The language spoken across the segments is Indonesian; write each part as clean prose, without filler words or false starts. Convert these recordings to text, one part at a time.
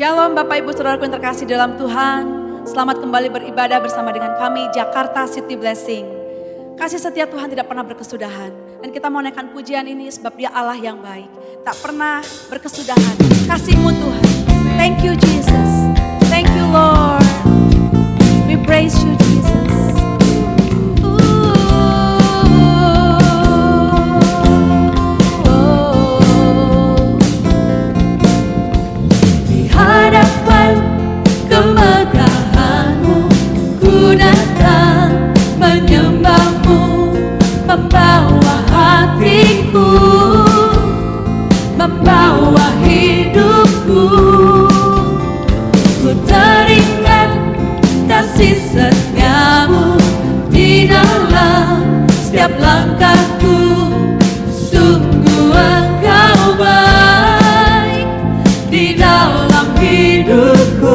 Shalom Bapak Ibu Saudaraku yang terkasih dalam Tuhan. Selamat kembali beribadah bersama dengan kami Jakarta City Blessing. Kasih setia Tuhan tidak pernah berkesudahan. Dan kita mau naikkan pujian ini sebab Dia Allah yang baik. Tak pernah berkesudahan. Kasih-Mu Tuhan. Thank you Jesus. Thank you Lord. We praise you Jesus. Kemegahan-Mu, ku datang menyembah-Mu, membawa hatiku, membawa hidupku. Ku teringat kasih setia-Mu di dalam setiap langkahku. Sungguh Engkau baik di dalam hidupku.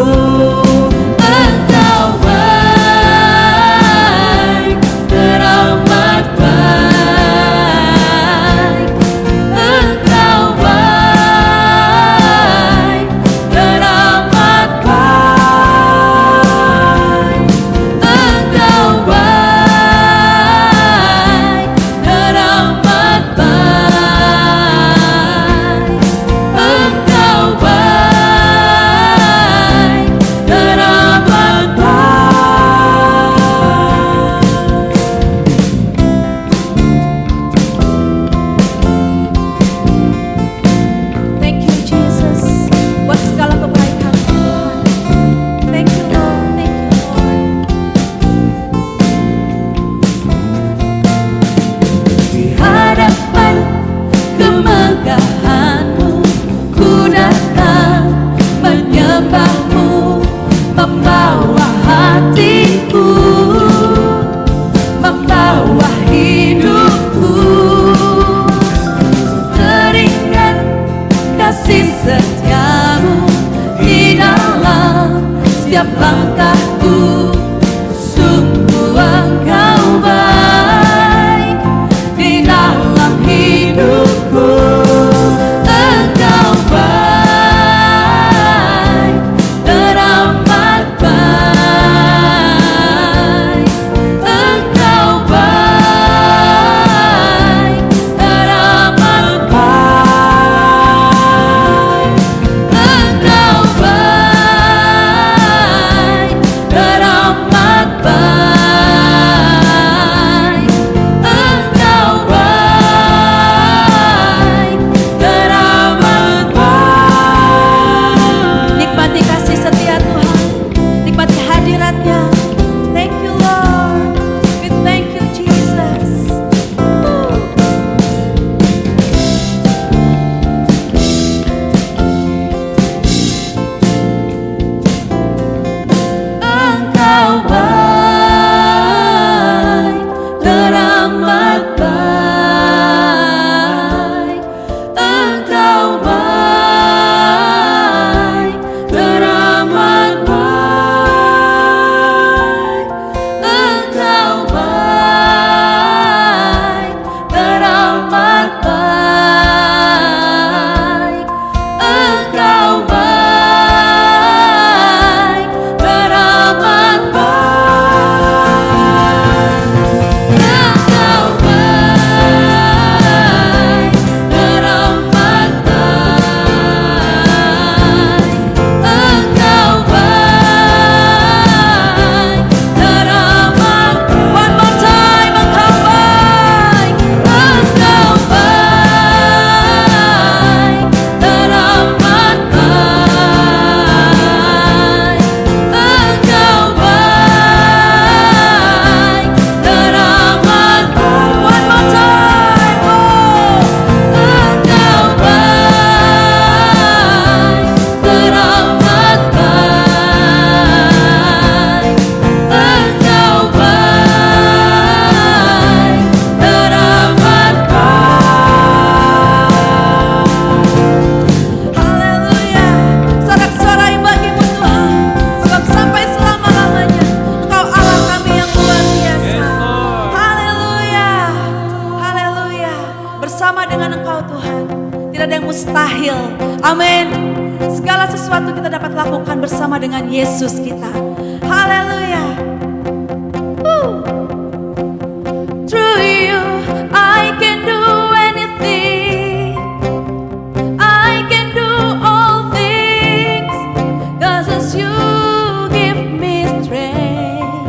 bersama dengan Engkau Tuhan. Tidak ada yang mustahil. Amin. Segala sesuatu kita dapat lakukan bersama dengan Yesus kita. Haleluya. Through you I can do anything. I can do all things. 'Cause as you give me strength.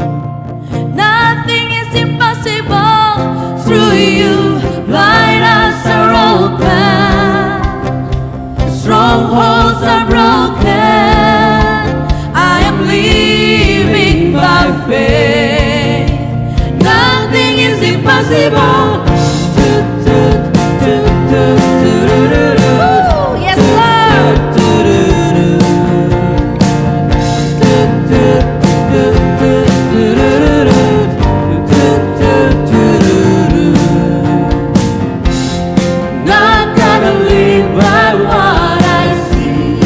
Nothing is impossible. Through you blind eyes are open. Strongholds are broken. I am living by faith. Nothing is impossible. Yes, Lord. Not gonna live by what I see.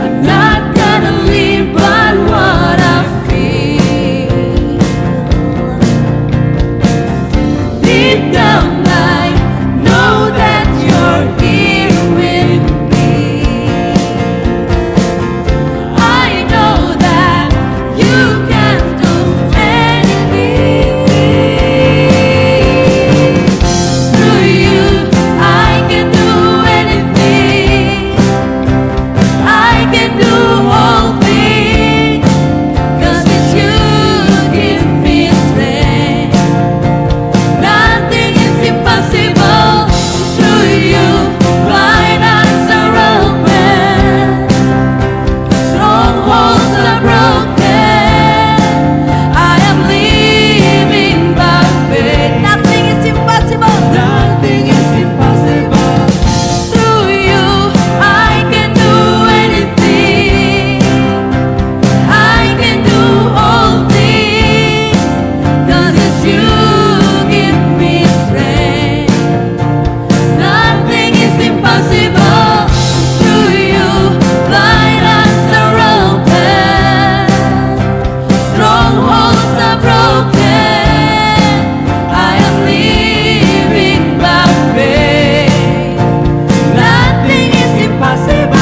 I'm not gonna live by what I feel. Deep down I know that you're here with me. I know that you can do anything. Through you I can do anything. I can do all things. 'Cause it's you give me strength. Nothing is impossible. Through you blind eyes are open. Strongholds are broken. I am living by faith. Nothing is impossible. Nothing is impossible. Through you I can do anything. I can do all things. 'Cause it's you give me strength. Nothing is impossible. Through you blind eyes are open. Strongholds are broken. I am living by faith. Nothing is impossible.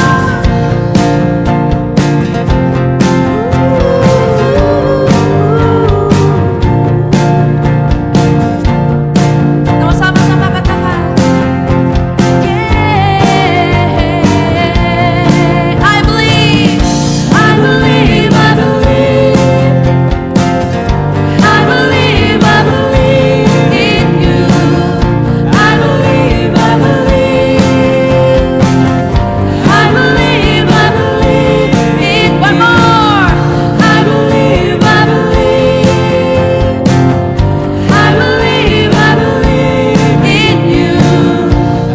Sama-sama katakan. I believe, I believe, I believe. I believe, I believe in you. I believe, I believe. I believe, I believe in one more. I believe, I believe. I believe, I believe in you.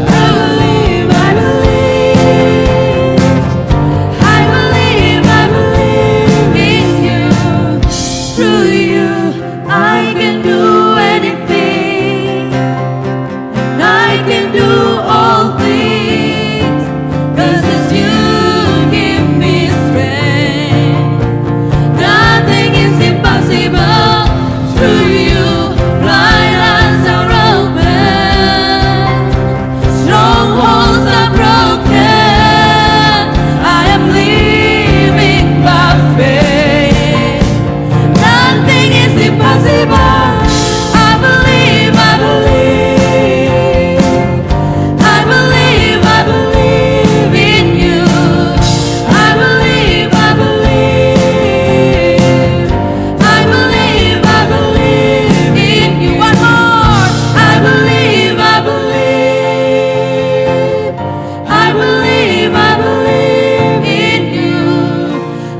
I believe, I believe. I believe, I believe in you. Through you I can do anything. I can do all things. 'Cause it's you give me strength. Nothing is impossible. Through you blind eyes are open. Strongholds are broken. I am living by faith. Nothing is impossible. I believe, I believe. I believe, I believe in you. I believe, I believe. I believe, I believe in you. One more. I believe, I believe. I believe, I believe in you.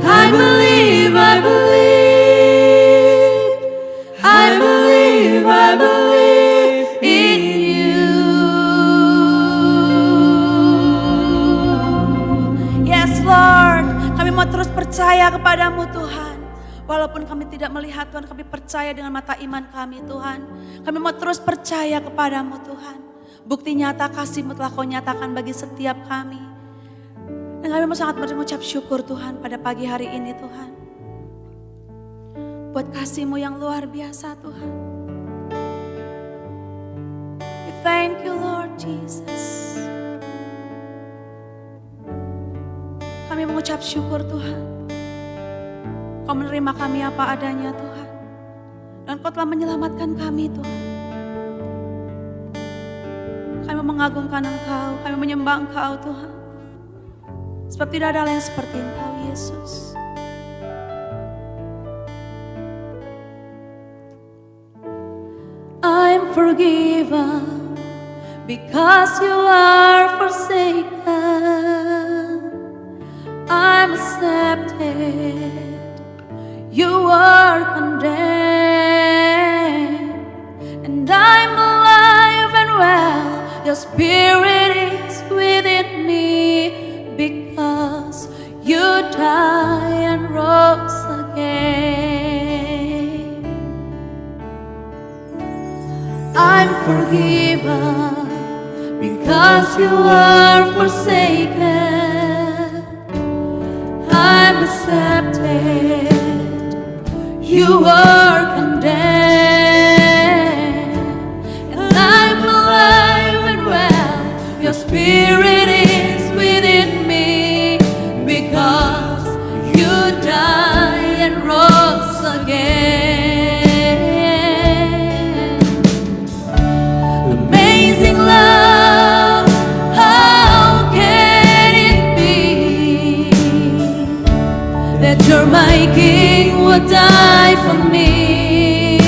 I believe, I believe. I believe, I believe in you. Yes, Lord. Kami mau terus percaya kepadamu, Tuhan. Walaupun kami tidak melihat, Tuhan, kami percaya dengan mata iman kami, Tuhan. Kami mau terus percaya kepadamu, Tuhan. Bukti nyata kasih-Mu telah Kau nyatakan bagi setiap kami. Dan kami mau sangat mengucap syukur, Tuhan, pada pagi hari ini, Tuhan. Buat kasih-Mu yang luar biasa, Tuhan. Thank you Lord Jesus. Kami mengucap syukur Tuhan. Kau menerima kami apa adanya Tuhan. Dan Kau telah menyelamatkan kami Tuhan. Kami mengagungkan Engkau, kami menyembah Engkau Tuhan. Sebab tidak ada yang seperti Engkau Yesus. I'm forgiven because you are forsaken. I'm accepted, you are condemned. And I'm alive and well, your spirit is within me. Because you died and rose again. I'm forgiven because you are forsaken. I'm accepted, you are condemned. And I'm alive and well, your spirit is within me. Because you died and rose again. Amazing love, how can it be that you're my King, would die for me?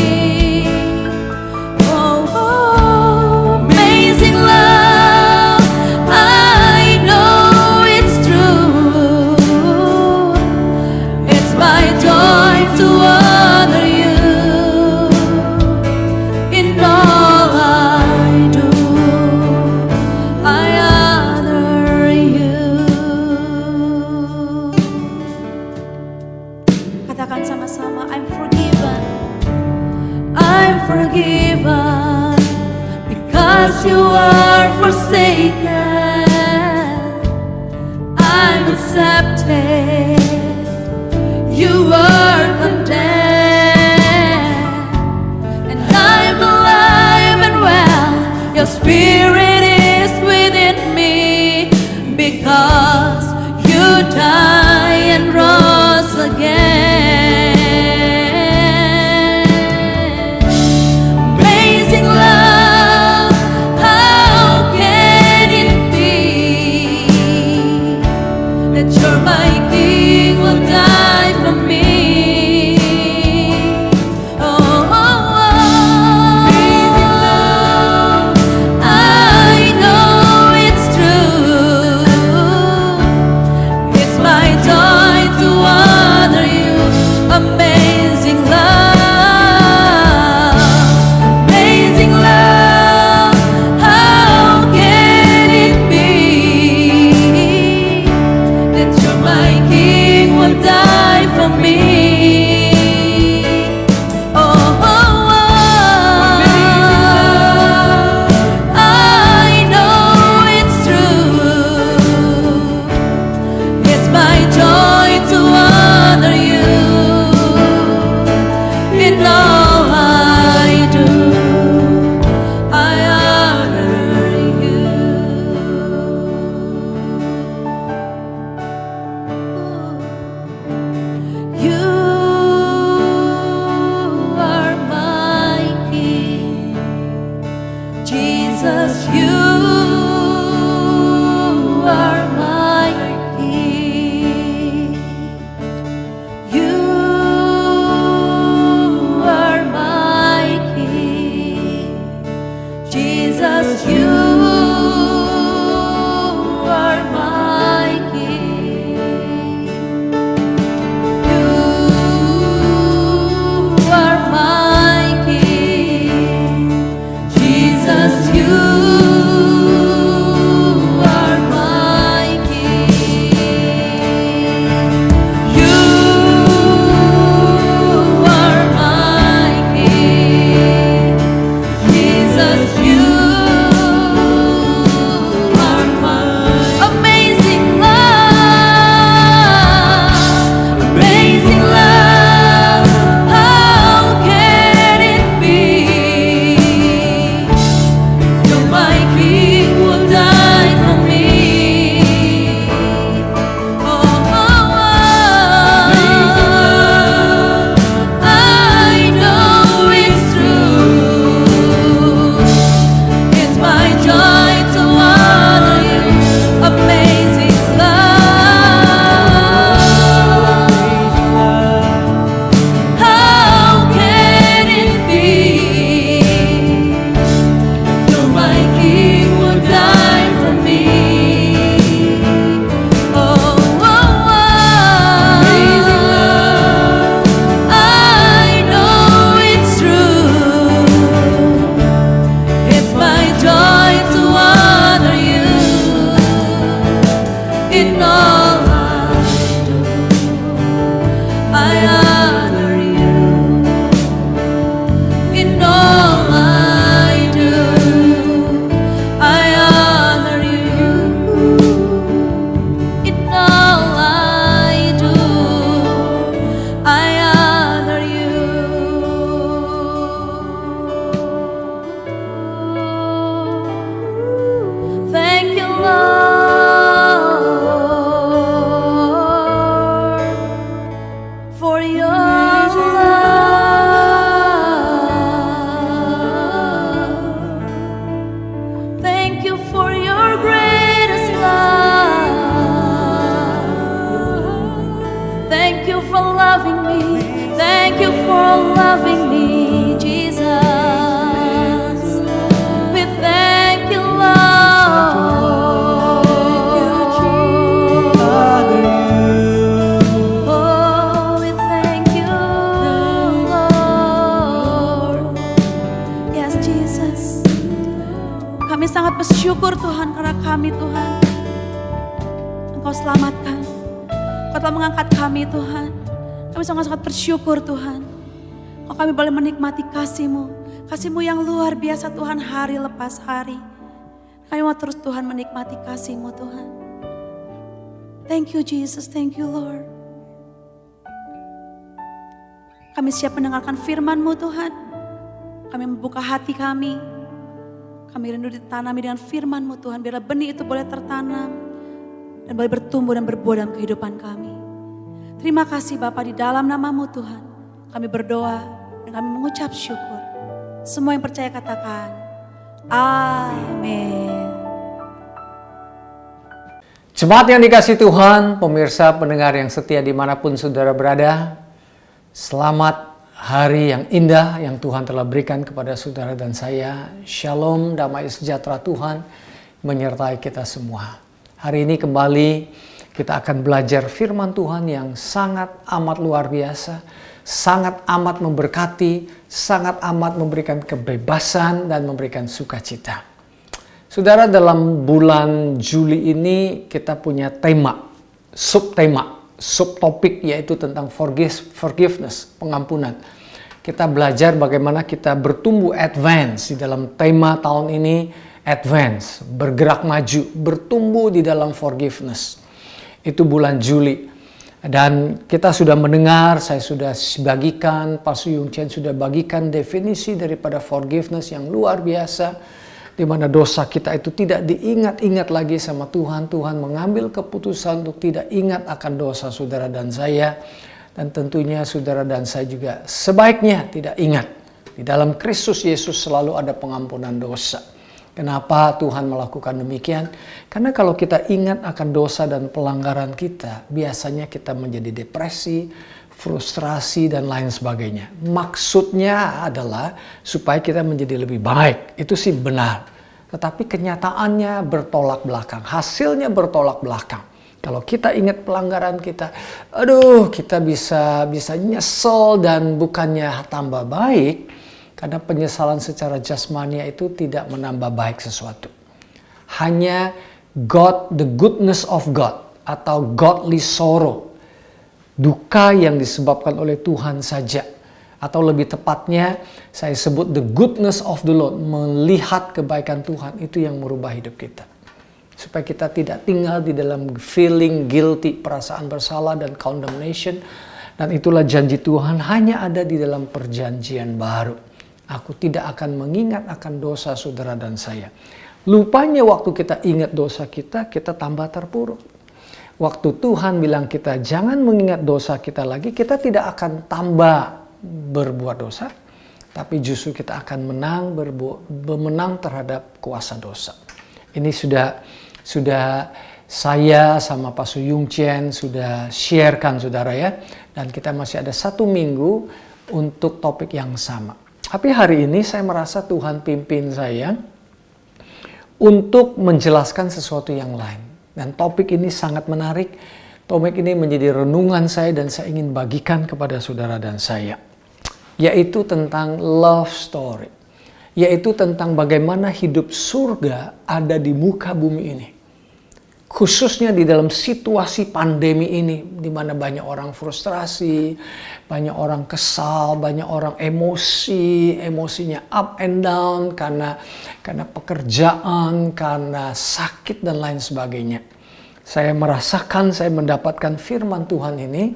Oh, oh, amazing love, I know it's true. It's my joy to honor you in all I do. I honor you. Katakan sama-sama, I'm forgiven. I'm forgiven because you are forsaken. I'm accepted, you are condemned. And I'm alive and well, your spirit is within me. Because you died and rose again. Amazing love, how can it be that you're my King, will die for me? Oh, oh, oh. Amazing love, I know it's true. It's my joy to honor you. Amazing love, amazing love, how can it be that you're my King, will die for me? Oh, oh, oh. I know it's true. It's my joy to honor you in all I do. I honor you. You are my King, Jesus. You are my King. You are my King, Jesus. You are my King. You are my King, Jesus. You are my King. You are my King, Jesus. You Jesus. Kami sangat bersyukur Tuhan karena kami Tuhan, Engkau selamatkan. Engkau telah mengangkat kami Tuhan. Kami sangat-sangat bersyukur Tuhan. Kalau kami boleh menikmati kasih-Mu. Kasih-Mu yang luar biasa Tuhan hari lepas hari. Kami mau terus Tuhan menikmati kasih-Mu Tuhan. Thank you Jesus, thank you Lord. Kami siap mendengarkan firman-Mu Tuhan. Kami membuka hati kami. Kami rindu ditanami dengan firman-Mu Tuhan. Biarlah benih itu boleh tertanam dan boleh bertumbuh dan berbuah dalam kehidupan kami. Terima kasih Bapa, di dalam nama-Mu Tuhan. Kami berdoa dan kami mengucap syukur. Semua yang percaya katakan, amin. Jemaat yang dikasihi Tuhan, pemirsa pendengar yang setia dimanapun saudara berada, selamat hari yang indah yang Tuhan telah berikan kepada saudara dan saya. Shalom, damai sejahtera Tuhan menyertai kita semua. Hari ini kembali kita akan belajar firman Tuhan yang sangat amat luar biasa, sangat amat memberkati, sangat amat memberikan kebebasan dan memberikan sukacita. Saudara, dalam bulan Juli ini kita punya tema, subtopik yaitu tentang forgiveness, pengampunan. Kita belajar bagaimana kita bertumbuh advance di dalam tema tahun ini, advance, bergerak maju, bertumbuh di dalam forgiveness. Itu bulan Juli. Dan kita sudah mendengar, saya sudah bagikan, Pastor Yung Chen sudah bagikan definisi daripada forgiveness yang luar biasa. Di mana dosa kita itu tidak diingat-ingat lagi sama Tuhan. Tuhan mengambil keputusan untuk tidak ingat akan dosa saudara dan saya. Dan tentunya saudara dan saya juga sebaiknya tidak ingat. Di dalam Kristus Yesus selalu ada pengampunan dosa. Kenapa Tuhan melakukan demikian? Karena kalau kita ingat akan dosa dan pelanggaran kita, biasanya kita menjadi depresi, frustrasi, dan lain sebagainya. Maksudnya adalah supaya kita menjadi lebih baik. Itu sih benar. Tetapi kenyataannya bertolak belakang. Hasilnya bertolak belakang. Kalau kita ingat pelanggaran kita, kita bisa nyesel dan bukannya tambah baik. Karena penyesalan secara jasmania itu tidak menambah baik sesuatu. Hanya the goodness of God atau godly sorrow. Duka yang disebabkan oleh Tuhan saja. Atau lebih tepatnya saya sebut the goodness of the Lord. Melihat kebaikan Tuhan itu yang merubah hidup kita. Supaya kita tidak tinggal di dalam feeling guilty, perasaan bersalah dan condemnation. Dan itulah janji Tuhan hanya ada di dalam perjanjian baru. Aku tidak akan mengingat akan dosa saudara dan saya. Lupanya waktu kita ingat dosa kita tambah terpuruk. Waktu Tuhan bilang kita jangan mengingat dosa kita lagi, kita tidak akan tambah berbuat dosa. Tapi justru kita akan menang terhadap kuasa dosa. Ini sudah saya sama Pastor Yung Chen sudah sharekan saudara ya. Dan kita masih ada 1 minggu untuk topik yang sama. Tapi hari ini saya merasa Tuhan pimpin saya untuk menjelaskan sesuatu yang lain. Dan topik ini sangat menarik. Topik ini menjadi renungan saya dan saya ingin bagikan kepada saudara dan saya. Yaitu tentang love story. Yaitu tentang bagaimana hidup surga ada di muka bumi ini. Khususnya di dalam situasi pandemi ini, di mana banyak orang frustrasi, banyak orang kesal, banyak orang emosinya up and down karena pekerjaan, karena sakit dan lain sebagainya. Saya merasakan, saya mendapatkan firman Tuhan ini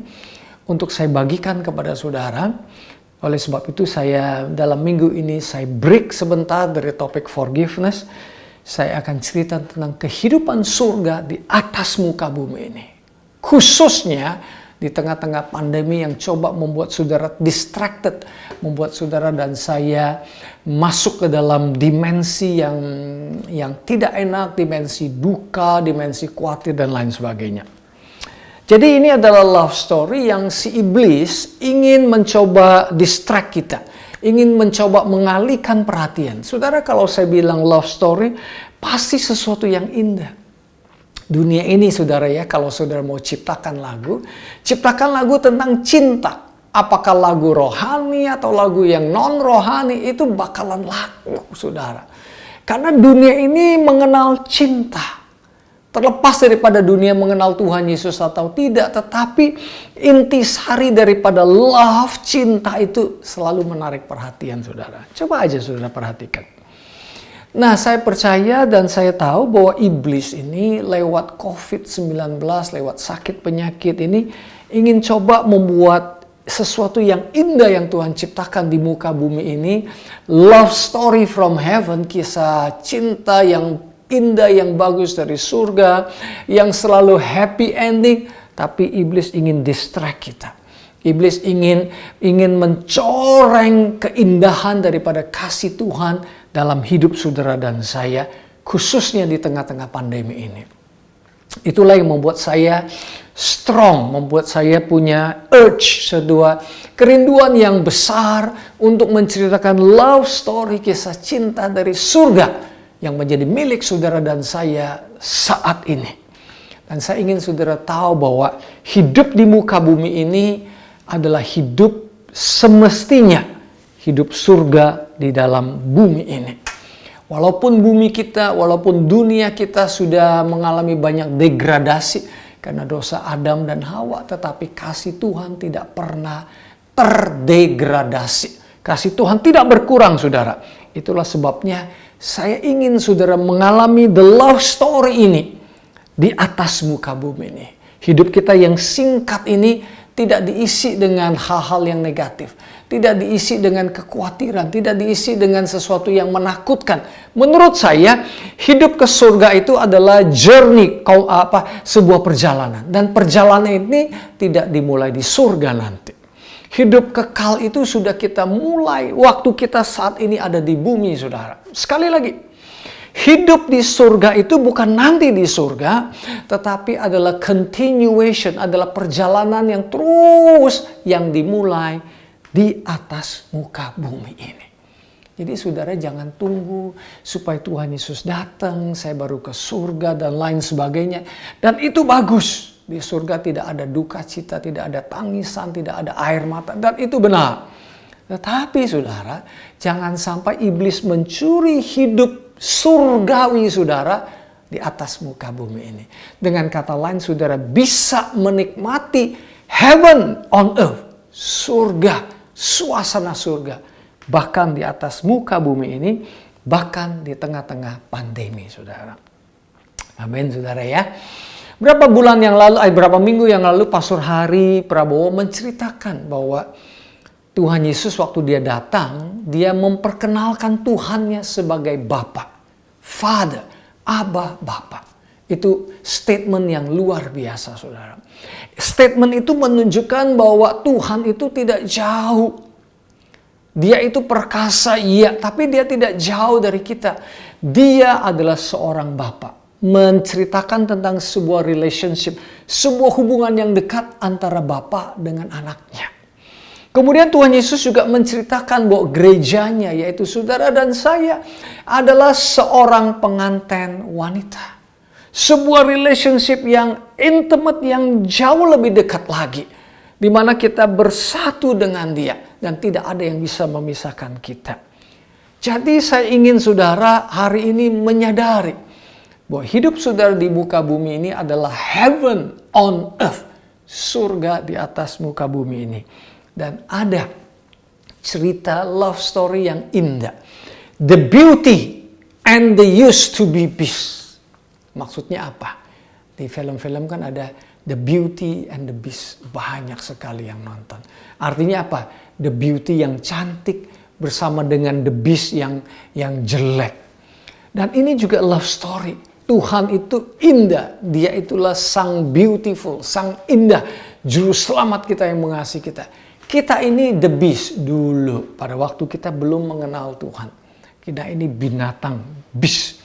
untuk saya bagikan kepada saudara. Oleh sebab itu saya dalam minggu ini saya break sebentar dari topik forgiveness. Saya akan cerita tentang kehidupan surga di atas muka bumi ini. Khususnya di tengah-tengah pandemi yang coba membuat saudara distracted. Membuat saudara dan saya masuk ke dalam dimensi yang tidak enak. Dimensi duka, dimensi khawatir dan lain sebagainya. Jadi ini adalah love story yang si iblis ingin mencoba distract kita. Ingin mencoba mengalihkan perhatian. Saudara, kalau saya bilang love story, pasti sesuatu yang indah. Dunia ini saudara ya, kalau saudara mau ciptakan lagu tentang cinta. Apakah lagu rohani atau lagu yang non rohani, itu bakalan laku, saudara. Karena dunia ini mengenal cinta. Terlepas daripada dunia mengenal Tuhan Yesus atau tidak, tetapi intisari daripada love, cinta itu selalu menarik perhatian saudara. Coba aja saudara perhatikan. Nah, saya percaya dan saya tahu bahwa iblis ini lewat COVID-19, lewat sakit penyakit ini ingin coba membuat sesuatu yang indah yang Tuhan ciptakan di muka bumi ini. Love story from heaven, kisah cinta yang indah, yang bagus dari surga, yang selalu happy ending, tapi iblis ingin distract kita. Iblis ingin mencoreng keindahan daripada kasih Tuhan dalam hidup saudara dan saya, khususnya di tengah-tengah pandemi ini. Itulah yang membuat saya strong, membuat saya punya urge, sebuah kerinduan yang besar untuk menceritakan love story, kisah cinta dari surga yang menjadi milik saudara dan saya saat ini. Dan saya ingin saudara tahu bahwa hidup di muka bumi ini adalah hidup semestinya, hidup surga di dalam bumi ini. Walaupun bumi kita, walaupun dunia kita sudah mengalami banyak degradasi karena dosa Adam dan Hawa, tetapi kasih Tuhan tidak pernah terdegradasi. Kasih Tuhan tidak berkurang, saudara. Itulah sebabnya saya ingin saudara mengalami the love story ini di atas muka bumi ini. Hidup kita yang singkat ini tidak diisi dengan hal-hal yang negatif. Tidak diisi dengan kekhawatiran. Tidak diisi dengan sesuatu yang menakutkan. Menurut saya, hidup ke surga itu adalah journey, sebuah perjalanan. Dan perjalanan ini tidak dimulai di surga nanti. Hidup kekal itu sudah kita mulai waktu kita saat ini ada di bumi, saudara. Sekali lagi, hidup di surga itu bukan nanti di surga, tetapi adalah continuation, adalah perjalanan yang terus yang dimulai di atas muka bumi ini. Jadi saudara jangan tunggu supaya Tuhan Yesus datang, saya baru ke surga dan lain sebagainya. Dan itu bagus. Di surga tidak ada duka cita, tidak ada tangisan, tidak ada air mata. Dan itu benar. Tetapi saudara, jangan sampai iblis mencuri hidup surgawi saudara di atas muka bumi ini. Dengan kata lain, saudara bisa menikmati heaven on earth. Surga, suasana surga. Bahkan di atas muka bumi ini, bahkan di tengah-tengah pandemi saudara. Amin saudara ya. Berapa minggu yang lalu Pastor Hari Prabowo menceritakan bahwa Tuhan Yesus waktu dia datang, dia memperkenalkan Tuhannya sebagai Bapa, Father, Abba, Bapa. Itu statement yang luar biasa, saudara. Statement itu menunjukkan bahwa Tuhan itu tidak jauh. Dia itu perkasa, iya, tapi dia tidak jauh dari kita. Dia adalah seorang Bapa. Menceritakan tentang sebuah relationship, sebuah hubungan yang dekat antara Bapa dengan anaknya. Kemudian Tuhan Yesus juga menceritakan bahwa gerejanya, yaitu saudara dan saya, adalah seorang pengantin wanita. Sebuah relationship yang intimate, yang jauh lebih dekat lagi. Di mana kita bersatu dengan dia dan tidak ada yang bisa memisahkan kita. Jadi saya ingin saudara hari ini menyadari bahwa hidup saudara di muka bumi ini adalah heaven on earth. Surga di atas muka bumi ini. Dan ada cerita love story yang indah. The beauty and the used to be beast. Maksudnya apa? Di film-film kan ada The Beauty and the Beast. Banyak sekali yang nonton. Artinya apa? The beauty yang cantik bersama dengan the beast yang jelek. Dan ini juga love story. Tuhan itu indah. Dia itulah sang beautiful, sang indah. Juru selamat kita yang mengasihi kita. Kita ini the beast dulu. Pada waktu kita belum mengenal Tuhan. Kita ini binatang, beast.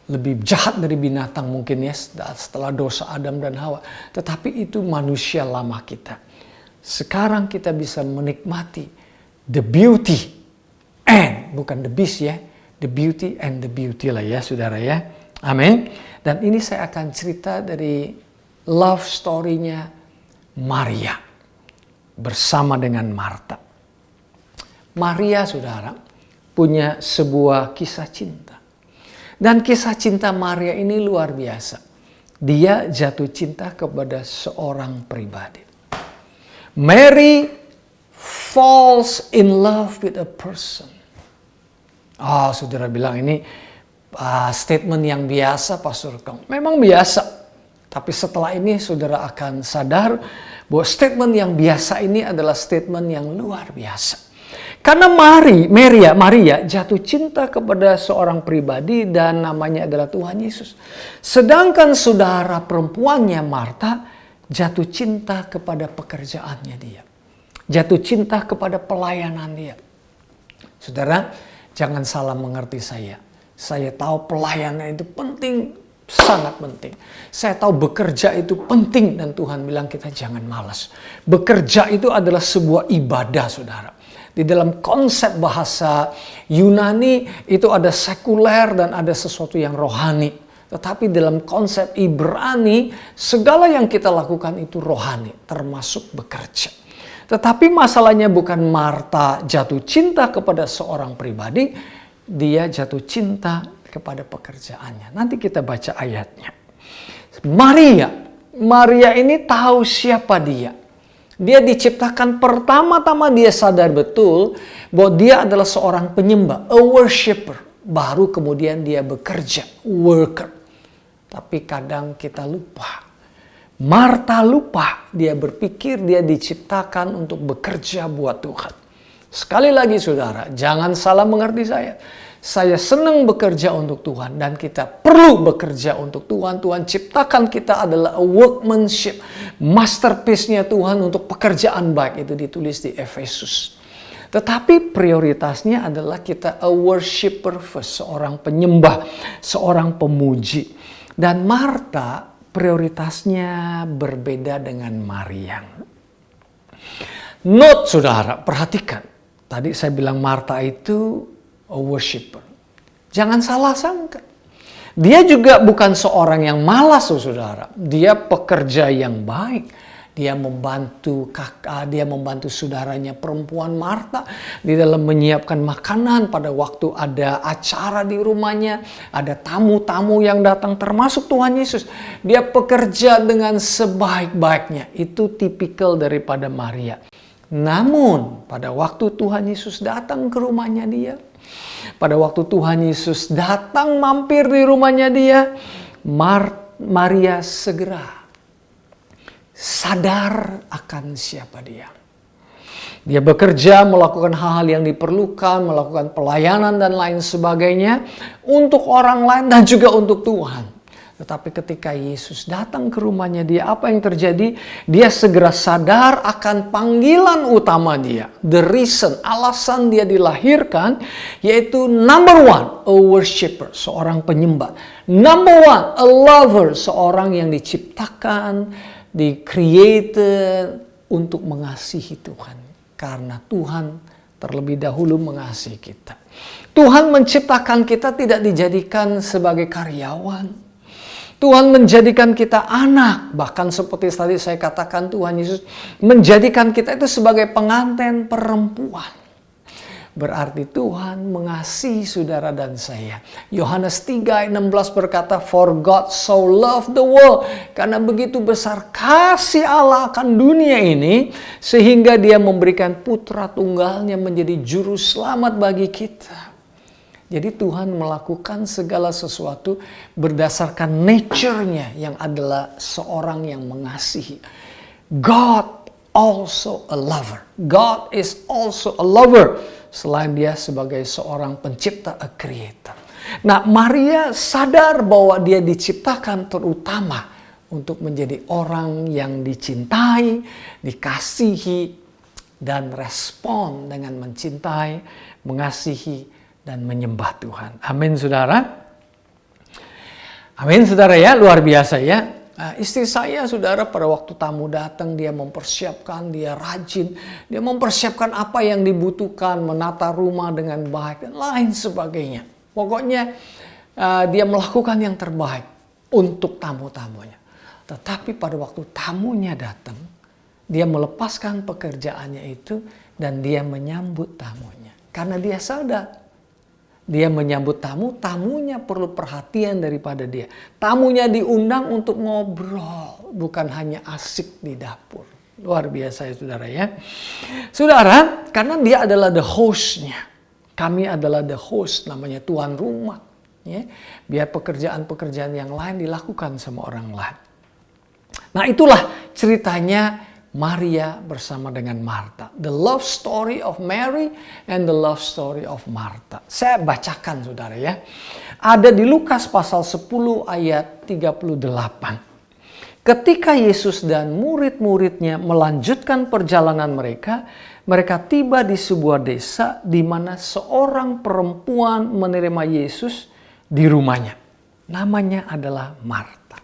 Lebih jahat dari binatang mungkin ya setelah dosa Adam dan Hawa. Tetapi itu manusia lama kita. Sekarang kita bisa menikmati the beauty and, bukan the beast ya. The beauty and the beauty lah ya saudara ya. Amin. Dan ini saya akan cerita dari love story-nya Maria. bersama dengan Marta. Maria, saudara, punya sebuah kisah cinta. Dan kisah cinta Maria ini luar biasa. Dia jatuh cinta kepada seorang pribadi. Mary falls in love with a person. Oh, saudara bilang ini statement yang biasa, Pastor Kong. Memang biasa. Tapi setelah ini saudara akan sadar bahwa statement yang biasa ini adalah statement yang luar biasa. Karena Maria jatuh cinta kepada seorang pribadi dan namanya adalah Tuhan Yesus. Sedangkan saudara perempuannya Marta jatuh cinta kepada pekerjaannya dia. Jatuh cinta kepada pelayanan dia. Saudara, jangan salah mengerti saya. Saya tahu pelayanan itu penting, sangat penting. Saya tahu bekerja itu penting dan Tuhan bilang kita jangan malas. Bekerja itu adalah sebuah ibadah, saudara. Di dalam konsep bahasa Yunani itu ada sekuler dan ada sesuatu yang rohani. Tetapi dalam konsep Ibrani, segala yang kita lakukan itu rohani, termasuk bekerja. Tetapi masalahnya bukan Marta jatuh cinta kepada seorang pribadi, dia jatuh cinta kepada pekerjaannya. Nanti kita baca ayatnya. Maria ini tahu siapa dia. Dia diciptakan pertama-tama dia sadar betul bahwa dia adalah seorang penyembah, a worshipper. Baru kemudian dia bekerja, worker. Tapi kadang kita lupa. Marta lupa, dia berpikir dia diciptakan untuk bekerja buat Tuhan. Sekali lagi saudara, jangan salah mengerti saya. Saya senang bekerja untuk Tuhan dan kita perlu bekerja untuk Tuhan. Tuhan ciptakan kita adalah a workmanship, masterpiece-nya Tuhan untuk pekerjaan baik. Itu ditulis di Efesus. Tetapi prioritasnya adalah kita a worshipper first, seorang penyembah, seorang pemuji. Dan Marta prioritasnya berbeda dengan Maria. Note saudara, perhatikan. Tadi saya bilang Marta itu a worshipper. Jangan salah sangka. Dia juga bukan seorang yang malas, saudara. Dia pekerja yang baik. Dia membantu dia membantu saudaranya perempuan Marta di dalam menyiapkan makanan pada waktu ada acara di rumahnya, ada tamu-tamu yang datang termasuk Tuhan Yesus. Dia pekerja dengan sebaik-baiknya. Itu tipikal daripada Maria. Namun pada waktu Tuhan Yesus datang ke rumahnya dia, pada waktu Tuhan Yesus datang mampir di rumahnya dia, Maria segera sadar akan siapa dia. Dia bekerja, melakukan hal-hal yang diperlukan, melakukan pelayanan dan lain sebagainya untuk orang lain dan juga untuk Tuhan. Tetapi ketika Yesus datang ke rumahnya dia, apa yang terjadi? Dia segera sadar akan panggilan utama dia. The reason, alasan dia dilahirkan, yaitu number one, a worshipper, seorang penyembah. Number one, a lover, seorang yang diciptakan, di-created untuk mengasihi Tuhan. Karena Tuhan terlebih dahulu mengasihi kita. Tuhan menciptakan kita tidak dijadikan sebagai karyawan. Tuhan menjadikan kita anak. Bahkan seperti tadi saya katakan, Tuhan Yesus menjadikan kita itu sebagai pengantin perempuan. Berarti Tuhan mengasihi saudara dan saya. Yohanes 3:16 berkata, For God so loved the world. Karena begitu besar kasih Allah akan dunia ini, sehingga dia memberikan putra tunggalnya menjadi juru selamat bagi kita. Jadi Tuhan melakukan segala sesuatu berdasarkan nature-nya yang adalah seorang yang mengasihi. God also a lover. God is also a lover. Selain dia sebagai seorang pencipta, a creator. Nah, Maria sadar bahwa dia diciptakan terutama untuk menjadi orang yang dicintai, dikasihi, dan respon dengan mencintai, mengasihi, dan menyembah Tuhan. Amin, saudara. Amin, saudara ya. Luar biasa ya. Istri saya, saudara, pada waktu tamu datang, dia mempersiapkan, dia rajin. Dia mempersiapkan apa yang dibutuhkan, menata rumah dengan baik, dan lain sebagainya. Pokoknya dia melakukan yang terbaik untuk tamu-tamunya. Tetapi pada waktu tamunya datang, Dia melepaskan pekerjaannya itu dan dia menyambut tamunya. Karena dia sadar, dia menyambut tamu, tamunya perlu perhatian daripada dia. Tamunya diundang untuk ngobrol, bukan hanya asik di dapur. Luar biasa ya saudara ya. Saudara, karena dia adalah the host-nya. Kami adalah the host, namanya tuan rumah. Ya. Biar pekerjaan-pekerjaan yang lain dilakukan sama orang lain. Nah itulah ceritanya Maria bersama dengan Marta. The love story of Mary and the love story of Marta. Saya bacakan saudara ya. Ada di Lukas pasal 10 ayat 38. Ketika Yesus dan murid-muridnya melanjutkan perjalanan mereka, mereka tiba di sebuah desa di mana seorang perempuan menerima Yesus di rumahnya. Namanya adalah Marta.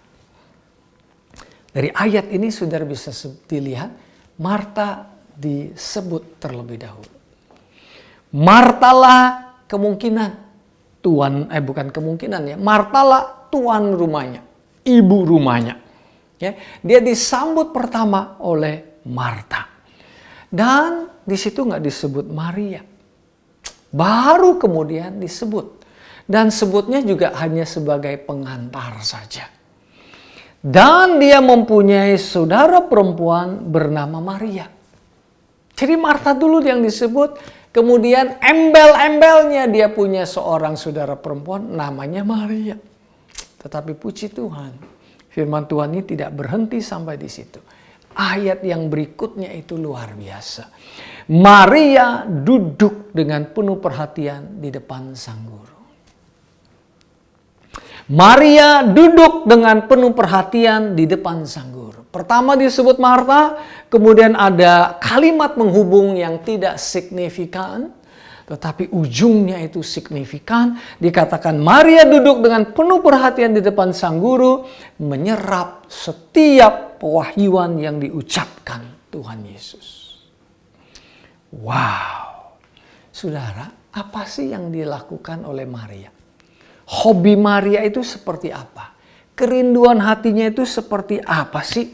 Dari ayat ini saudara bisa dilihat, Marta disebut terlebih dahulu. Martalah kemungkinan, bukan kemungkinan ya, Martalah tuan rumahnya, ibu rumahnya. Ya, dia disambut pertama oleh Marta. Dan di situ nggak disebut Maria. Baru kemudian disebut. Dan sebutnya juga hanya sebagai pengantar saja. Dan dia mempunyai saudara perempuan bernama Maria. Jadi Marta dulu yang disebut, kemudian embel-embelnya dia punya seorang saudara perempuan namanya Maria. Tetapi puji Tuhan, firman Tuhan ini tidak berhenti sampai di situ. Ayat yang berikutnya itu luar biasa. Maria duduk dengan penuh perhatian di depan sang guru. Maria duduk dengan penuh perhatian di depan sang guru. Pertama disebut Marta, kemudian ada kalimat menghubung yang tidak signifikan, tetapi ujungnya itu signifikan. Dikatakan Maria duduk dengan penuh perhatian di depan sang guru, menyerap setiap pewahyuan yang diucapkan Tuhan Yesus. Wow, saudara, apa sih yang dilakukan oleh Maria? Hobi Maria itu seperti apa? Kerinduan hatinya itu seperti apa sih?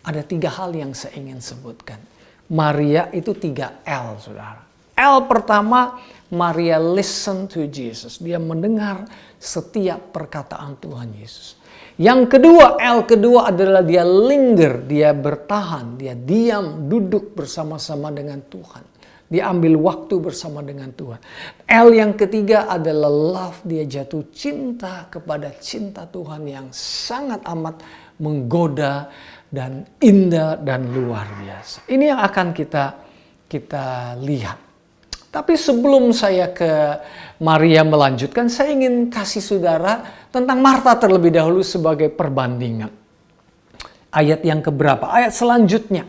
Ada 3 hal yang saya ingin sebutkan. Maria itu 3 L, saudara. L pertama, Maria listen to Jesus. Dia mendengar setiap perkataan Tuhan Yesus. Yang kedua, L kedua adalah dia linger, dia bertahan, dia diam, duduk bersama-sama dengan Tuhan. Dia ambil waktu bersama dengan Tuhan. L yang ketiga adalah love. Dia jatuh cinta kepada cinta Tuhan yang sangat amat menggoda dan indah dan luar biasa. Ini yang akan kita lihat. Tapi sebelum saya ke Maria melanjutkan, saya ingin kasih saudara tentang Marta terlebih dahulu sebagai perbandingan. Ayat yang keberapa? Ayat selanjutnya.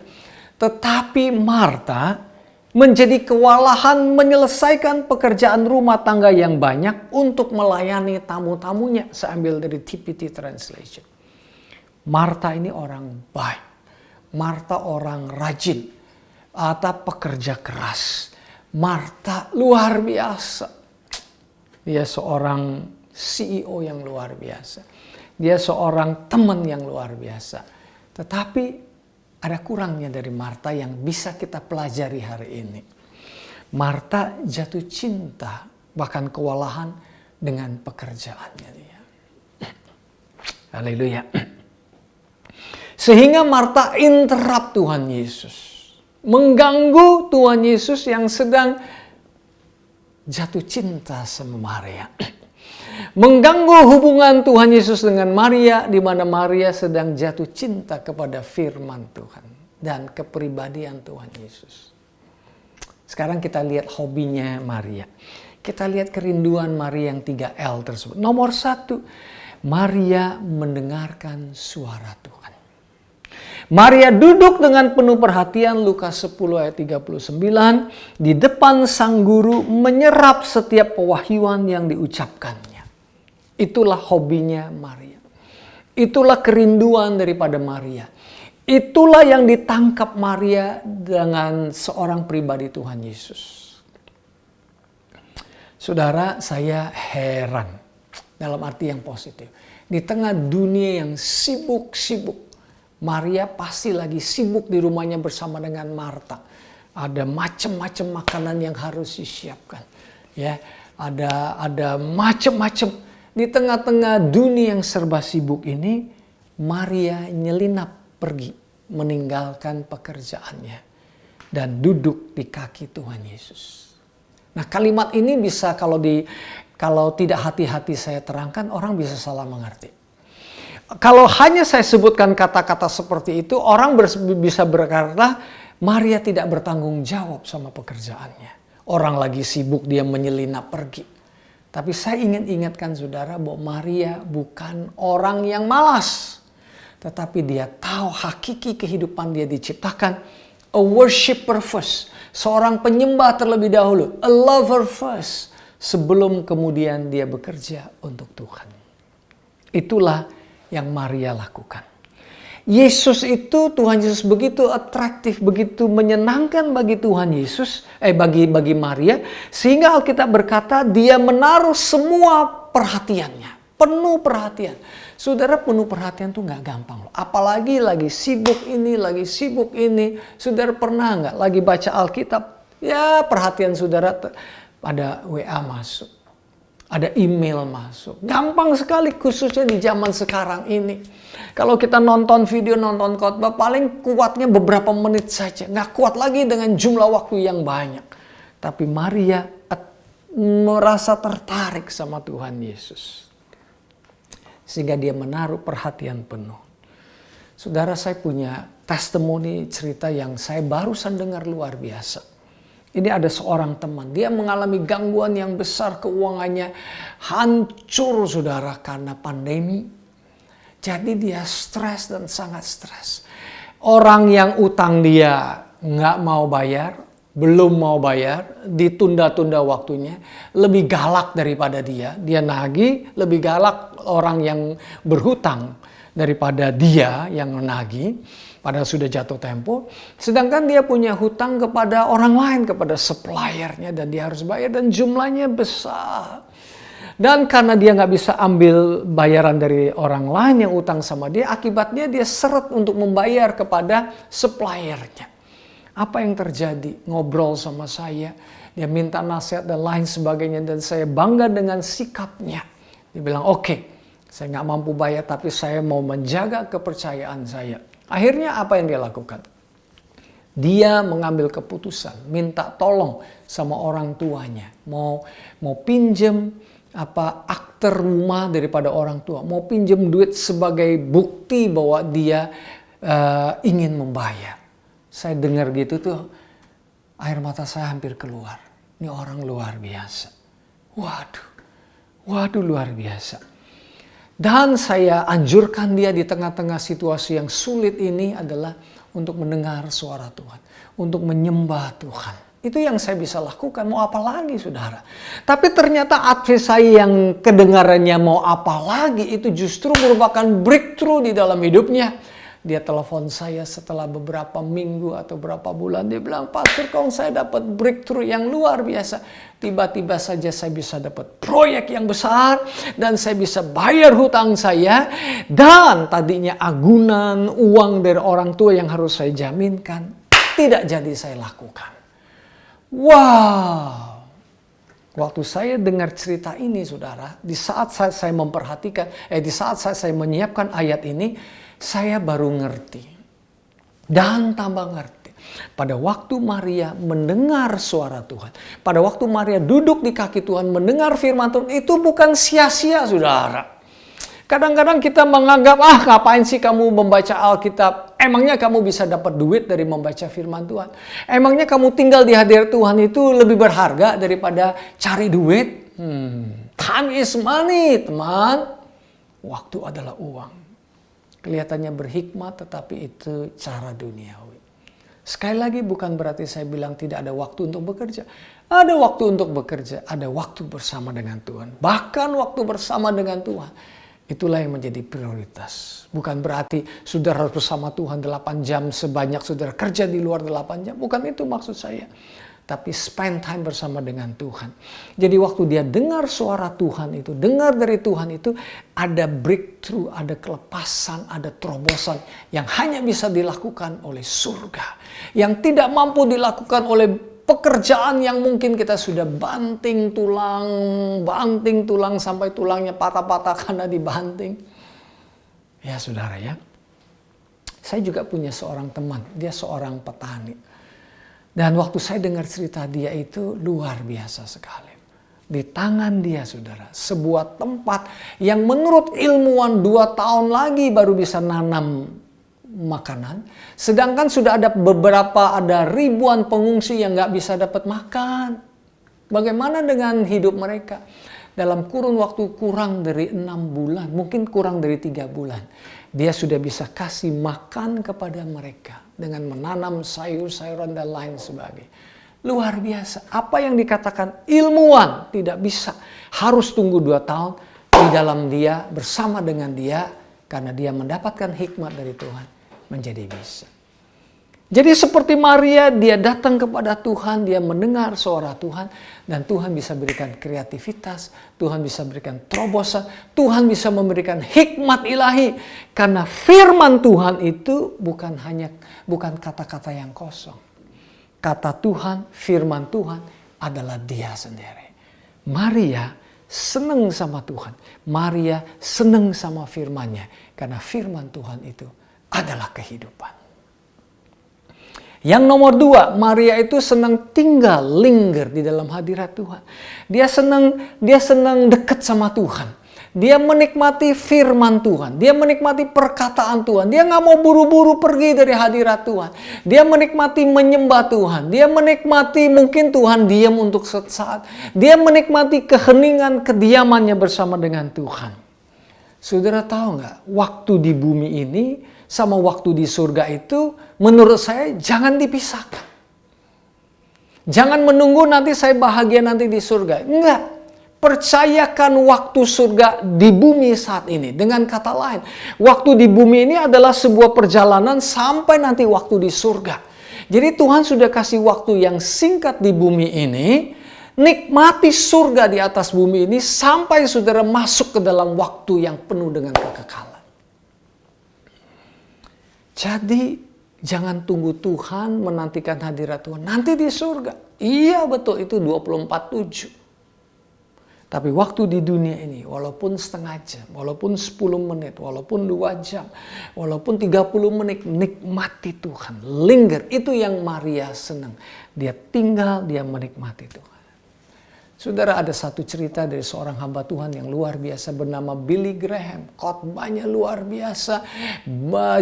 Tetapi Marta menjadi kewalahan menyelesaikan pekerjaan rumah tangga yang banyak untuk melayani tamu-tamunya. Saya ambil dari TPT Translation. Marta ini orang baik. Marta orang rajin. Atau pekerja keras. Marta luar biasa. Dia seorang CEO yang luar biasa. Dia seorang teman yang luar biasa. Tetapi ada kurangnya dari Marta yang bisa kita pelajari hari ini. Marta jatuh cinta, bahkan kewalahan dengan pekerjaannya dia. Haleluya. Sehingga Marta interrupt Tuhan Yesus. Mengganggu Tuhan Yesus yang sedang jatuh cinta sama Maria. Mengganggu hubungan Tuhan Yesus dengan Maria, di mana Maria sedang jatuh cinta kepada firman Tuhan dan kepribadian Tuhan Yesus. Sekarang kita lihat hobinya Maria. Kita lihat kerinduan Maria yang 3L tersebut. Nomor 1, Maria mendengarkan suara Tuhan. Maria duduk dengan penuh perhatian, Lukas 10 ayat 39, di depan sang guru menyerap setiap pewahyuan yang diucapkannya. Itulah hobinya Maria. Itulah kerinduan daripada Maria. Itulah yang ditangkap Maria dengan seorang pribadi Tuhan Yesus. Saudara, saya heran dalam arti yang positif. Di tengah dunia yang sibuk-sibuk, Maria pasti lagi sibuk di rumahnya bersama dengan Marta. Ada macam-macam makanan yang harus disiapkan. Ya, ada macam-macam. Di tengah-tengah dunia yang serba sibuk ini, Maria nyelinap pergi meninggalkan pekerjaannya dan duduk di kaki Tuhan Yesus. Nah, kalimat ini bisa kalau tidak hati-hati saya terangkan, orang bisa salah mengerti. Kalau hanya saya sebutkan kata-kata seperti itu, orang bisa berkata Maria tidak bertanggung jawab sama pekerjaannya. Orang lagi sibuk, dia menyelinap pergi. Tapi saya ingin ingatkan saudara bahwa Maria bukan orang yang malas. Tetapi dia tahu hakiki kehidupan dia diciptakan. A worshipper first. Seorang penyembah terlebih dahulu. A lover first. Sebelum kemudian dia bekerja untuk Tuhan. Itulah yang Maria lakukan. Yesus itu, Tuhan Yesus begitu atraktif, begitu menyenangkan bagi Tuhan Yesus, bagi Maria, sehingga Alkitab berkata dia menaruh semua perhatiannya, penuh perhatian. Saudara, penuh perhatian tuh nggak gampang loh. Apalagi lagi sibuk ini. Saudara pernah nggak lagi baca Alkitab, ya perhatian saudara ada WA masuk, ada email masuk. Gampang sekali khususnya di zaman sekarang ini. Kalau kita nonton video, nonton khotbah, paling kuatnya beberapa menit saja. Nggak kuat lagi dengan jumlah waktu yang banyak. Tapi Maria merasa tertarik sama Tuhan Yesus. Sehingga dia menaruh perhatian penuh. Saudara, saya punya testimoni cerita yang saya barusan dengar luar biasa. Ini ada seorang teman, dia mengalami gangguan yang besar, keuangannya hancur saudara karena pandemi. Jadi dia stres dan sangat stres. Orang yang utang dia nggak mau bayar, belum mau bayar, ditunda-tunda waktunya, lebih galak daripada dia. Dia nagih, lebih galak orang yang berhutang daripada dia yang menagih. Padahal sudah jatuh tempo. Sedangkan dia punya hutang kepada orang lain, kepada suppliernya, dan dia harus bayar dan jumlahnya besar. Dan karena dia nggak bisa ambil bayaran dari orang lain yang utang sama dia, akibatnya dia seret untuk membayar kepada suppliernya. Apa yang terjadi? Ngobrol sama saya, dia minta nasihat dan lain sebagainya, dan saya bangga dengan sikapnya. Dia bilang, oke, saya nggak mampu bayar, tapi saya mau menjaga kepercayaan saya. Akhirnya apa yang dia lakukan? Dia mengambil keputusan, minta tolong sama orang tuanya, mau pinjem akte rumah daripada orang tua, mau pinjem duit sebagai bukti bahwa dia ingin membayar. Saya dengar gitu tuh, air mata saya hampir keluar. Ini orang luar biasa. Waduh luar biasa. Dan saya anjurkan dia di tengah-tengah situasi yang sulit ini adalah untuk mendengar suara Tuhan, untuk menyembah Tuhan. Itu yang saya bisa lakukan, mau apa lagi saudara. Tapi ternyata advice saya yang kedengarannya mau apa lagi itu justru merupakan breakthrough di dalam hidupnya. Dia telepon saya setelah beberapa minggu atau beberapa bulan. Dia bilang, Pastor Kong, saya dapat breakthrough yang luar biasa. Tiba-tiba saja saya bisa dapat proyek yang besar. Dan saya bisa bayar hutang saya. Dan tadinya agunan uang dari orang tua yang harus saya jaminkan, tidak jadi saya lakukan. Wow. Waktu saya dengar cerita ini saudara, di saat saya memperhatikan, di saat saya menyiapkan ayat ini, saya baru ngerti. Dan tambah ngerti. Pada waktu Maria mendengar suara Tuhan, pada waktu Maria duduk di kaki Tuhan mendengar firman Tuhan, itu bukan sia-sia saudara. Kadang-kadang kita menganggap, ngapain sih kamu membaca Alkitab? Emangnya kamu bisa dapat duit dari membaca firman Tuhan? Emangnya kamu tinggal di hadirat Tuhan itu lebih berharga daripada cari duit? Time is money, teman. Waktu adalah uang. Kelihatannya berhikmat, tetapi itu cara duniawi. Sekali lagi bukan berarti saya bilang tidak ada waktu untuk bekerja. Ada waktu untuk bekerja, ada waktu bersama dengan Tuhan. Bahkan waktu bersama dengan Tuhan. Itulah yang menjadi prioritas. Bukan berarti saudara harus bersama Tuhan 8 jam sebanyak saudara kerja di luar 8 jam. Bukan itu maksud saya. tapi spend time bersama dengan Tuhan. Jadi waktu dia dengar suara Tuhan itu, dengar dari Tuhan itu, ada breakthrough, ada kelepasan, ada terobosan yang hanya bisa dilakukan oleh surga. Yang tidak mampu dilakukan oleh pekerjaan yang mungkin kita sudah banting tulang sampai tulangnya patah-patah karena dibanting. Ya saudara ya, saya juga punya seorang teman, dia seorang petani. Dan waktu saya dengar cerita dia itu luar biasa sekali. Di tangan dia saudara, sebuah tempat yang menurut ilmuwan 2 tahun lagi baru bisa nanam makanan. Sedangkan sudah ada ribuan pengungsi yang gak bisa dapat makan. Bagaimana dengan hidup mereka? Dalam kurun waktu kurang dari 6 bulan, mungkin kurang dari 3 bulan. Dia sudah bisa kasih makan kepada mereka dengan menanam sayur-sayuran dan lain sebagainya. Luar biasa. Apa yang dikatakan ilmuwan tidak bisa. Harus tunggu 2 tahun di dalam dia, bersama dengan dia. Karena dia mendapatkan hikmat dari Tuhan. Menjadi bisa. Jadi seperti Maria, dia datang kepada Tuhan, dia mendengar suara Tuhan, dan Tuhan bisa berikan kreativitas, Tuhan bisa berikan terobosan, Tuhan bisa memberikan hikmat ilahi. Karena firman Tuhan itu bukan kata-kata yang kosong. Kata Tuhan, firman Tuhan adalah dia sendiri. Maria senang sama Tuhan. Maria senang sama firman-Nya. Karena firman Tuhan itu adalah kehidupan. Yang nomor 2, Maria itu senang tinggal, linger di dalam hadirat Tuhan. Dia senang dekat sama Tuhan. Dia menikmati firman Tuhan. Dia menikmati perkataan Tuhan. Dia nggak mau buru-buru pergi dari hadirat Tuhan. Dia menikmati menyembah Tuhan. Dia menikmati mungkin Tuhan diam untuk sesaat. Dia menikmati keheningan kediamannya bersama dengan Tuhan. Saudara tahu nggak, waktu di bumi ini sama waktu di surga itu menurut saya jangan dipisahkan. Jangan menunggu nanti saya bahagia nanti di surga. Enggak. Percayakan waktu surga di bumi saat ini. Dengan kata lain, waktu di bumi ini adalah sebuah perjalanan sampai nanti waktu di surga. Jadi Tuhan sudah kasih waktu yang singkat di bumi ini. Nikmati surga di atas bumi ini sampai saudara masuk ke dalam waktu yang penuh dengan kekekalan. Jadi jangan tunggu Tuhan menantikan hadirat Tuhan. Nanti di surga. Iya betul itu 24/7. Tapi waktu di dunia ini walaupun setengah jam, walaupun 10 menit, walaupun 2 jam, walaupun 30 menit nikmati Tuhan. Linger, itu yang Maria senang. Dia tinggal, dia menikmati Tuhan. Saudara, ada satu cerita dari seorang hamba Tuhan yang luar biasa bernama Billy Graham. Khotbahnya luar biasa.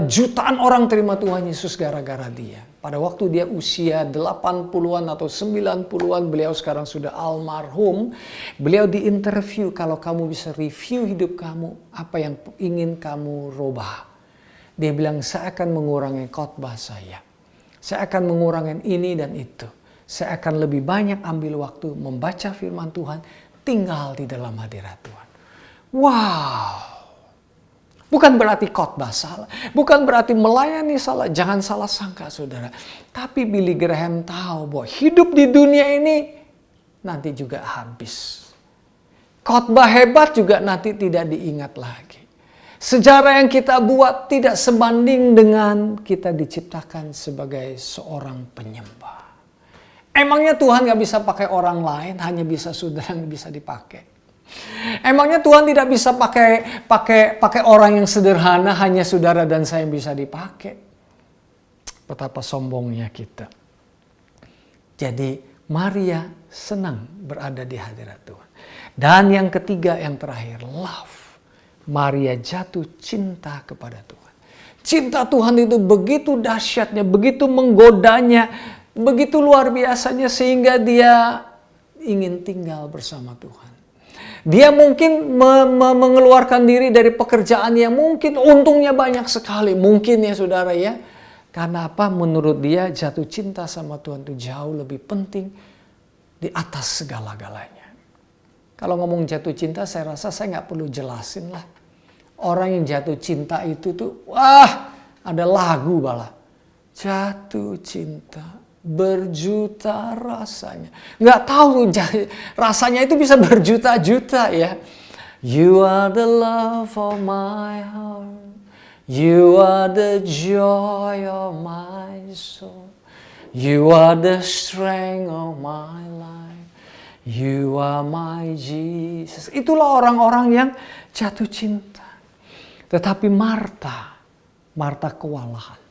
Jutaan orang terima Tuhan Yesus gara-gara dia. Pada waktu dia usia 80-an atau 90-an, beliau sekarang sudah almarhum. Beliau diinterview, kalau kamu bisa review hidup kamu, apa yang ingin kamu rubah. Dia bilang, saya akan mengurangi khotbah saya. Saya akan mengurangi ini dan itu. Saya akan lebih banyak ambil waktu membaca firman Tuhan, tinggal di dalam hadirat Tuhan. Wow. Bukan berarti khotbah salah. Bukan berarti melayani salah. Jangan salah sangka saudara. Tapi Billy Graham tahu bahwa hidup di dunia ini nanti juga habis. Khotbah hebat juga nanti tidak diingat lagi. Sejarah yang kita buat tidak sebanding dengan kita diciptakan sebagai seorang penyembah. Emangnya Tuhan gak bisa pakai orang lain, hanya bisa saudara yang bisa dipakai. Emangnya Tuhan tidak bisa pakai orang yang sederhana, hanya saudara dan saya yang bisa dipakai. Betapa sombongnya kita. Jadi Maria senang berada di hadirat Tuhan. Dan yang ketiga, yang terakhir, love. Maria jatuh cinta kepada Tuhan. Cinta Tuhan itu begitu dahsyatnya, begitu menggodanya, begitu luar biasanya sehingga dia ingin tinggal bersama Tuhan. Dia mungkin mengeluarkan diri dari pekerjaan yang mungkin untungnya banyak sekali. Mungkin ya saudara ya. Karena apa? Menurut dia jatuh cinta sama Tuhan itu jauh lebih penting di atas segala-galanya. Kalau ngomong jatuh cinta saya rasa saya nggak perlu jelasin lah. Orang yang jatuh cinta itu tuh wah ada lagu malah. Jatuh cinta berjuta rasanya. Nggak tahu rasanya itu bisa berjuta-juta ya. You are the love of my heart. You are the joy of my soul. You are the strength of my life. You are my Jesus. Itulah orang-orang yang jatuh cinta. Tetapi Marta kewalahan.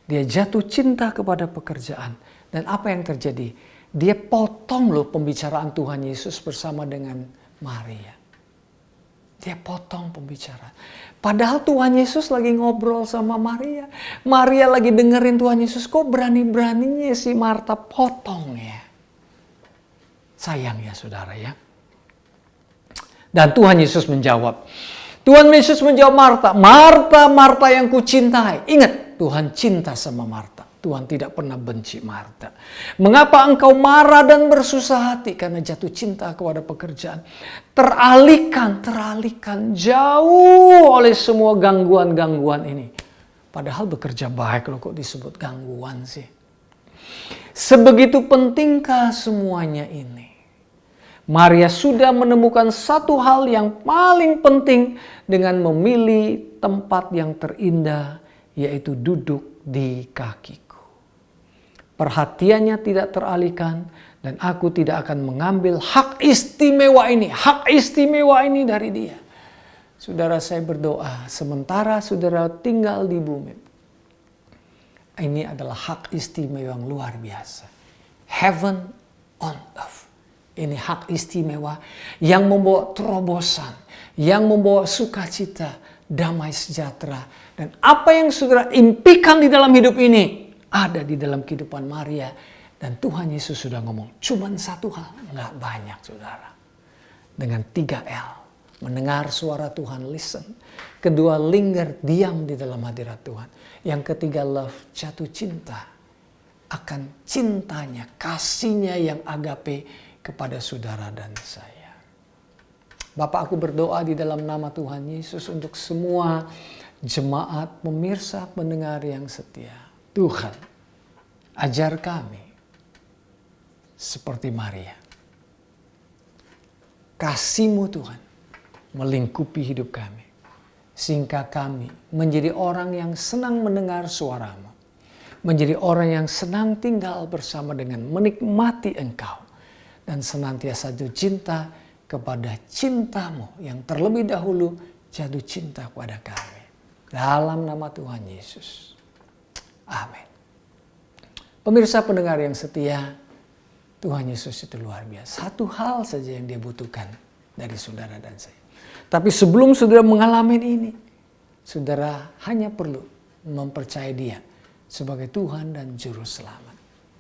Dia jatuh cinta kepada pekerjaan. Dan apa yang terjadi? Dia potong loh pembicaraan Tuhan Yesus bersama dengan Maria. Dia potong pembicaraan. Padahal Tuhan Yesus lagi ngobrol sama Maria. Maria lagi dengerin Tuhan Yesus. Kok berani-beraninya si Marta potong ya? Sayang ya saudara ya. Dan Tuhan Yesus menjawab. Tuhan Yesus menjawab Marta. Marta, Marta yang kucintai. Ingat, Tuhan cinta sama Marta. Tuhan tidak pernah benci Marta. Mengapa engkau marah dan bersusah hati? Karena jatuh cinta kepada pekerjaan. Teralihkan jauh oleh semua gangguan-gangguan ini. Padahal bekerja baik loh, kok disebut gangguan sih. Sebegitu pentingkah semuanya ini? Maria sudah menemukan satu hal yang paling penting dengan memilih tempat yang terindah, yaitu duduk di kakiku. Perhatiannya tidak teralihkan dan aku tidak akan mengambil hak istimewa ini dari dia. Saudara, saya berdoa sementara saudara tinggal di bumi. Ini adalah hak istimewa yang luar biasa. Heaven on earth. Ini hak istimewa yang membawa terobosan, yang membawa sukacita, damai sejahtera. Dan apa yang saudara impikan di dalam hidup ini ada di dalam kehidupan Maria. Dan Tuhan Yesus sudah ngomong, cuman satu hal, nggak banyak saudara. Dengan 3L, mendengar suara Tuhan, listen. Kedua, linger, diam di dalam hadirat Tuhan. Yang ketiga, love, jatuh cinta akan cintanya, kasihnya yang agape kepada saudara dan saya. Bapak, aku berdoa di dalam nama Tuhan Yesus untuk semua jemaat, pemirsa, pendengar yang setia. Tuhan, ajar kami seperti Maria. Kasih-Mu Tuhan melingkupi hidup kami. Sehingga kami menjadi orang yang senang mendengar suara-Mu. Menjadi orang yang senang tinggal bersama dengan menikmati Engkau. Dan senantiasa jatuh cinta kepada cinta-Mu yang terlebih dahulu jatuh cinta kepada kami. Dalam nama Tuhan Yesus. Amin. Pemirsa pendengar yang setia, Tuhan Yesus itu luar biasa. Satu hal saja yang Dia butuhkan dari saudara dan saya. Tapi sebelum saudara mengalami ini, saudara hanya perlu mempercayai Dia sebagai Tuhan dan Juru Selamat.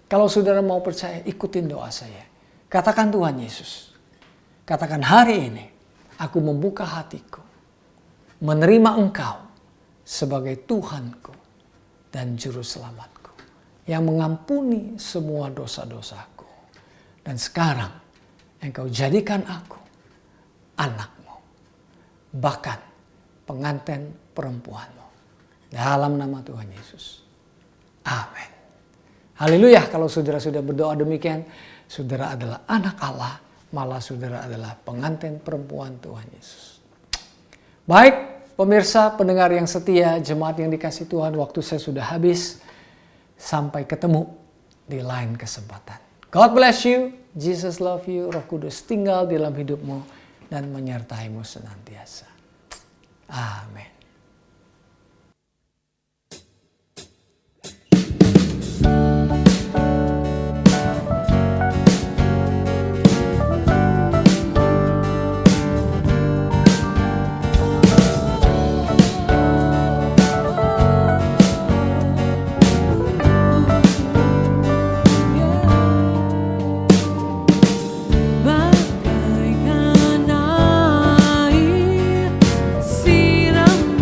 Kalau saudara mau percaya, ikutin doa saya. Katakan, Tuhan Yesus, katakan, hari ini aku membuka hatiku, menerima Engkau sebagai Tuhanku dan Juru Selamatku, yang mengampuni semua dosa-dosaku. Dan sekarang Engkau jadikan aku anak-Mu, bahkan pengantin perempuan-Mu. Dalam nama Tuhan Yesus. Amin. Haleluya. Kalau saudara sudah berdoa demikian, saudara adalah anak Allah, malah saudara adalah pengantin perempuan Tuhan Yesus. Baik, pemirsa, pendengar yang setia, jemaat yang dikasihi Tuhan, waktu saya sudah habis. Sampai ketemu di lain kesempatan. God bless you, Jesus love you, Roh Kudus tinggal di dalam hidupmu dan menyertaimu senantiasa. Amin. Bagaikan air siram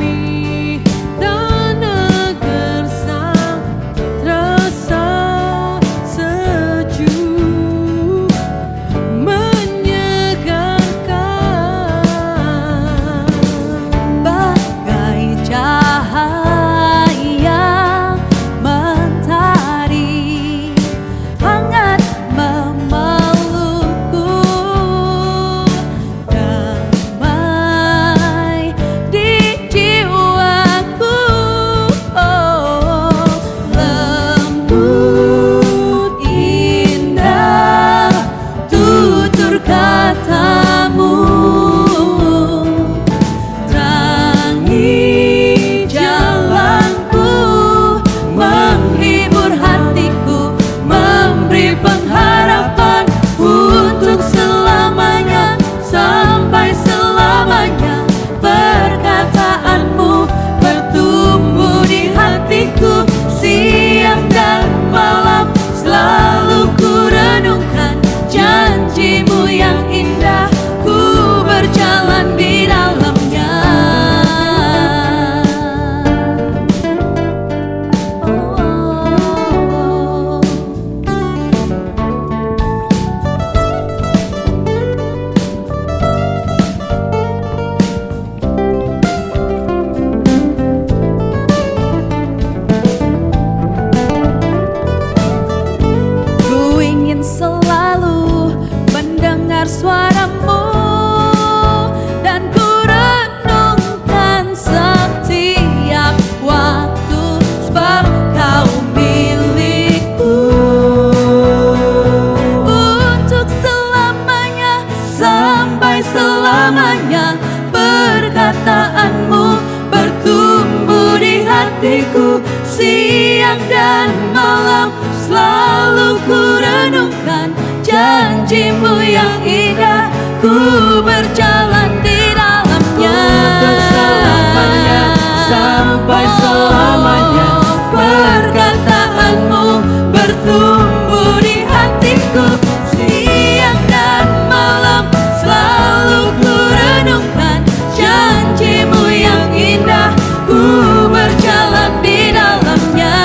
janjimu yang indah, ku berjalan di dalamnya. Untuk selamanya, sampai selamanya. Perkataanmu bertumbuh di hatiku, siang dan malam selalu ku renungkan. Janjimu yang indah, ku berjalan di dalamnya.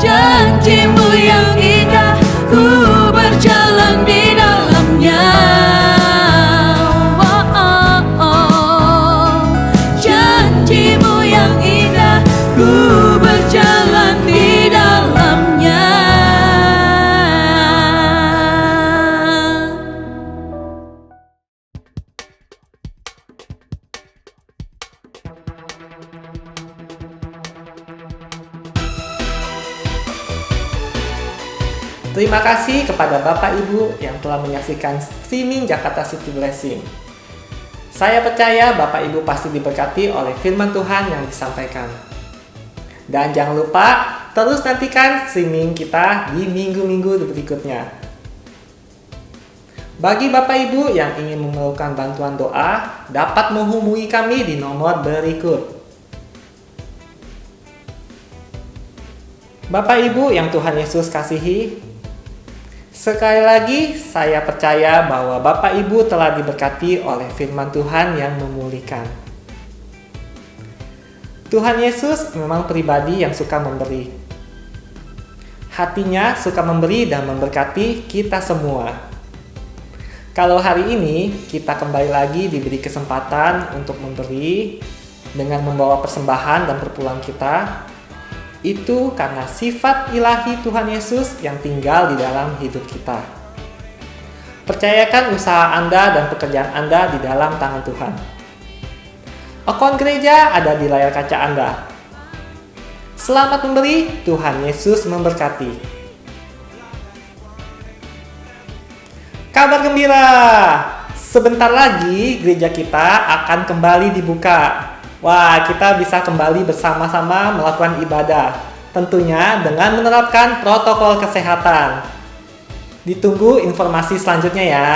Janjimu yang indah, ku berjalan di dalamnya. Oh, oh, oh. Janjimu yang indah, ku berjalan di dalamnya. Terima kasih kepada Bapak Ibu yang telah menyaksikan streaming Jakarta City Blessing. Saya percaya Bapak Ibu pasti diberkati oleh firman Tuhan yang disampaikan. Dan jangan lupa terus nantikan streaming kita di minggu-minggu berikutnya. Bagi Bapak Ibu yang ingin memerlukan bantuan doa, dapat menghubungi kami di nomor berikut. Bapak Ibu yang Tuhan Yesus kasihi, sekali lagi saya percaya bahwa Bapak Ibu telah diberkati oleh firman Tuhan yang memulihkan. Tuhan Yesus memang pribadi yang suka memberi. Hatinya suka memberi dan memberkati kita semua. Kalau hari ini kita kembali lagi diberi kesempatan untuk memberi dengan membawa persembahan dan perpuluhan kita, itu karena sifat ilahi Tuhan Yesus yang tinggal di dalam hidup kita. Percayakan usaha Anda dan pekerjaan Anda di dalam tangan Tuhan. Akun gereja ada di layar kaca Anda. Selamat memberi, Tuhan Yesus memberkati. Kabar gembira, sebentar lagi gereja kita akan kembali dibuka. Wah, kita bisa kembali bersama-sama melakukan ibadah. Tentunya dengan menerapkan protokol kesehatan. Ditunggu informasi selanjutnya ya.